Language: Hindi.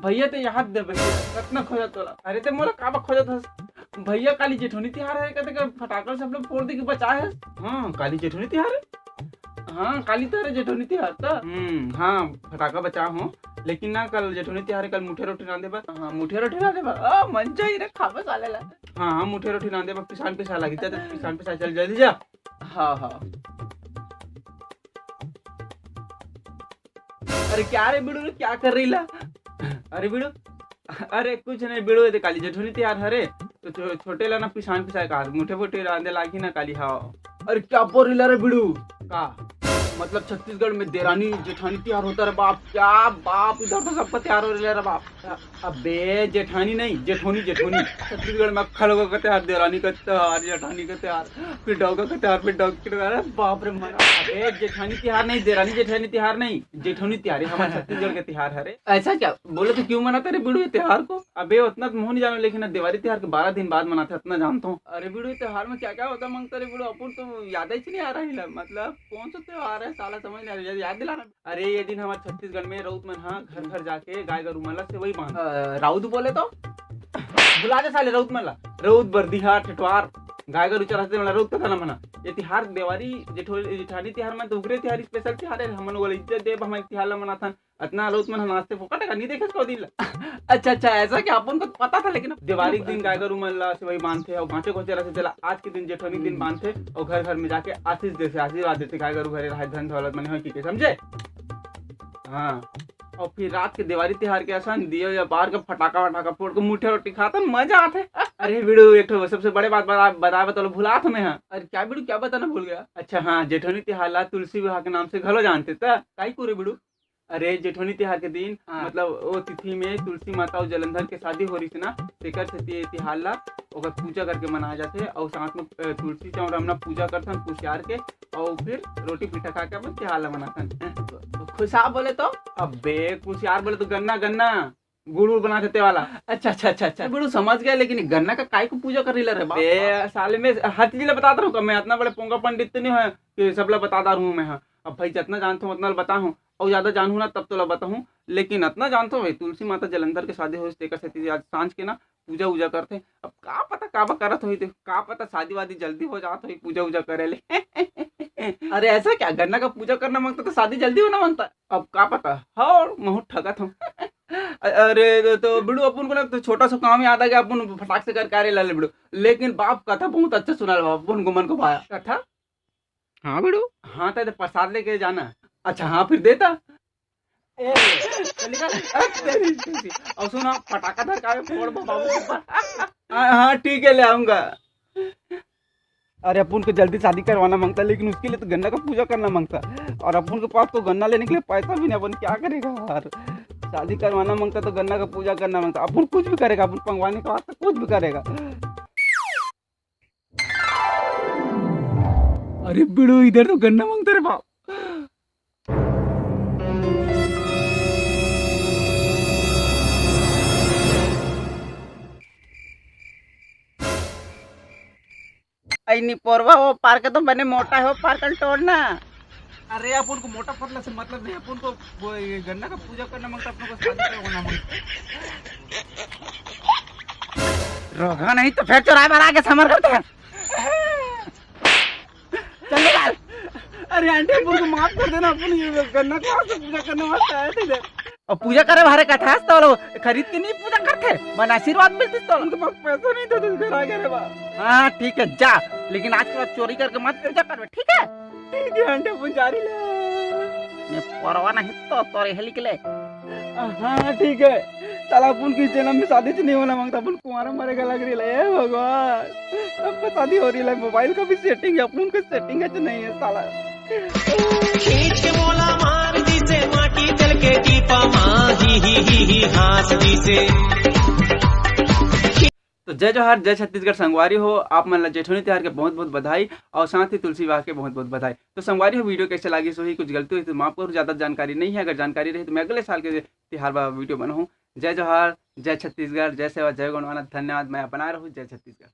भैया तो याद दे भैया कितना खोजा तोला। अरे ते मोला काबा खोजा था भैया, काली जेठोनी तिहार है कहते कि फटाकल सब लोग फोड़ दे के बचाए है। हाँ काली जेठोनी तिहार है, हाँ काली तो है जेठोनी तिहार तो। हाँ फटाका बचा हो, लेकिन ना कल जेठोनी तिहार है, कल मुठे रोटी रांधे बा। हाँ मुठे रोटी रांधे बा, मन चाहिए रे खाबा साले ला। हाँ मुठे रोटी रांधे बा, पिसान पिसा लगी था, पिसान पिसा चल जल्दी जा। हाँ हाँ। अरे क्या रे बिड़ू, क्या कर रही ला? अरे बिड़ू, अरे कुछ नहीं बिड़ू, ये काली जेठोनी तिहार हरे तो छोटे ला ना पिसान पिसा का मुठे फुटे रांधे लागी ना काली। हाँ अरे क्या बोल रही ला रे बिड़ू का? मतलब छत्तीसगढ़ में देरानी जेठानी त्योहार होता है बाप, क्या बाप इधर तो सबका त्योहार हो रहा है बाप। अबे जेठानी नहीं जेठोनी, जेठोनी छत्तीसगढ़ में अक्खा लोगों का त्योहार, देरानी का त्योहार, जेठानी का त्योहार, फिर डॉगा का त्योहार, फिर डॉग का त्योहार। बाप रे मारा, अबे जेठानी त्योहार नहीं, देरानी जेठानी त्योहार नहीं, जेठोनी त्योहार हमारे छत्तीसगढ़ का त्योहार है। ऐसा क्या बोले तो क्यों मनाते रे बिड़ू त्योहार को? अबे उतना तो नहीं जानो, लेकिन दिवाली त्योहार के 12 दिन बाद मनाते उतना जानता हूँ। अरे बिड़ू त्योहार में क्या क्या होता मांगता रे बिड़ू, अपन तो याद ही नहीं आ रहा है, मतलब कौन सा त्योहार है साला समझ नहीं आ रहा, याद दिलाना। अरे ये दिन हमारे छत्तीसगढ़ में राउत मन हाँ घर घर जाके गाय गरू मन से वही बांध, राउत बोले तो बुला दे साले राउत मन ला, राउत बरदिहा ठठवार गाय गरू चराते वाला राउत का ना मना। ये तिहार देवारी जेठानी तिहार में तो उगरे तिहार स्पेशल तिहार है, हमन वाला इज्जत देव हमारे तिहार ला मनाथन इतना राउत मन नाचते फोकट का नहीं देखे इसको दिन। अच्छा अच्छा ऐसा क्या अपन को पता था, लेकिन दिवाली के दिन गाय गरू मन ला से वही बांधते और घाटे को चला से चला, आज के दिन जेठोनी दिन बांधते और घर घर में जाके आशीष देते, आशीर्वाद देते गाय गरू घरे रहे धन दौलत मन हो, समझे? हाँ और फिर रात के दिवाली त्योहार के आसान दियो या बाहर का फटाका वटाका फोड़ के मुठे रोटी खाता मजा आते। अरे बिड़ू एक तो सबसे बड़े बात बता बता भुला तुम्हें। हाँ अरे क्या बिड़ू क्या बताना भूल गया? अच्छा हाँ जेठोनी त्योहार ला तुलसी विवाह के नाम से घलो जानते थे काई पूरे बिड़ू। अरे जेठोनी त्योहार के दिन मतलब वो तिथि में तुलसी माता और जलंधर के शादी हो रही थी ना, तेकर से त्योहार ला ओकर पूजा करके मनाया जाते और साथ में तुलसी चौरा अपना पूजा करथन कुशियार के और फिर रोटी पीठा खा के अपन त्योहार ला मनाथन। खुशा बोले तो अबे कुशियार बोले तो गन्ना गन्ना गुड़ बनाते थे वाला। अच्छा अच्छा अच्छा अच्छा बिड़ू समझ गया, लेकिन गन्ना का काय को पूजा कर रही रे बाप साले में हर चीज बताता रहूँ, मैं इतना बड़े पोंगा पंडित नहीं है कि सब ला बताता रहूँ मैं। हाँ अब भाई जितना जानता हूँ उतना बताऊँ और ज्यादा जानू ना तब तो ला बताऊँ, लेकिन इतना जानता हूँ भाई तुलसी माता जलंधर के शादी हो आज सांझ के ना पूजा उजा करते। अब का पता काबा करत हुई, का पता शादी वादी जल्दी हो जात हुई पूजा उजा करे ले। अरे ऐसा क्या गन्ना का पूजा करना मांगता तो शादी जल्दी होना मांगता, अब का पता। हाँ बहुत ठगत हूँ। अरे तो बिड़ू अपन को ना तो छोटा सा काम याद आ गया, अपन फटाक से करके ला ले बिड़ू, लेकिन बाप कथा बहुत अच्छा सुना अपन गुमन को पाया कथा। हाँ बिड़ू हाँ तो प्रसाद लेके जाना। अच्छा हाँ फिर देता और सुना पटाखा धर फोड़ बाबू। हाँ ठीक है ले आऊंगा। अरे अपन को जल्दी शादी करवाना मांगता, लेकिन उसके लिए तो गन्ना का पूजा करना मांगता और अपन के पास तो गन्ना लेने के लिए पैसा भी नहीं, अपन क्या करेगा यार? शादी करवाना मांगता तो गन्ना का पूजा करना मांगता, अपन कुछ भी करेगा, अपन पंगवाने के वास्ते कुछ भी करेगा। अरे बिड़ू इधर तो गन्ना मांगता रे बाप। नहीं पोरवा वो पार्क तो बने मोटा है, वो पार्क तोड़ना। अरे अपन को मोटा पतला से मतलब नहीं, अपन को गन्ना का पूजा करना मांगता, अपन को शादी करवाना मांगता। रोगा नहीं तो फिर चौराहे पर आके समर करते हैं। चल यार अरे आंटी अपन को माफ कर देना, अपन ये गन्ना का पूजा करने वास्ते आए थे और पूजा करे बारे कथा तो खरीद के नहीं पूजा करते, मन आशीर्वाद मिलते तो उनके पास पैसा नहीं था तो घर आ गए रे बा। हाँ ठीक है जा, लेकिन आज के बाद चोरी करके मत पूजा करवे, ठीक है? ठीक है आंटी अपन जा रही ले परवा नहीं तो तोरे हेली के ले। हाँ ठीक है चल अपन की जन्म में शादी से नहीं होना मांगता, अपन कुंवारा मरेगा लग रही है भगवान, सबका शादी हो रही है, मोबाइल का भी सेटिंग है, अपन का सेटिंग है तो नहीं है साला। खींच के मोला मार दी से माटी चल के टीपा माही ही हास दी से। तो जय जोहार जय छत्तीसगढ़ संगवारी हो, आप मन ला जेठोनी त्योहार के बहुत बहुत बधाई और साथ ही तुलसी विवाह के बहुत बहुत बधाई। तो संगवारी हो वीडियो कैसे लगी सो ही कुछ गलती हुई तो माफ करो, ज्यादा जानकारी नहीं है, अगर जानकारी रही तो मैं अगले साल के त्योहार वीडियो बनाऊँ। जय जोहार जय छत्तीसगढ़ जय सेवा जय गुणवाना, धन्यवाद। मैं अपना रहूँ, जय छत्तीसगढ़।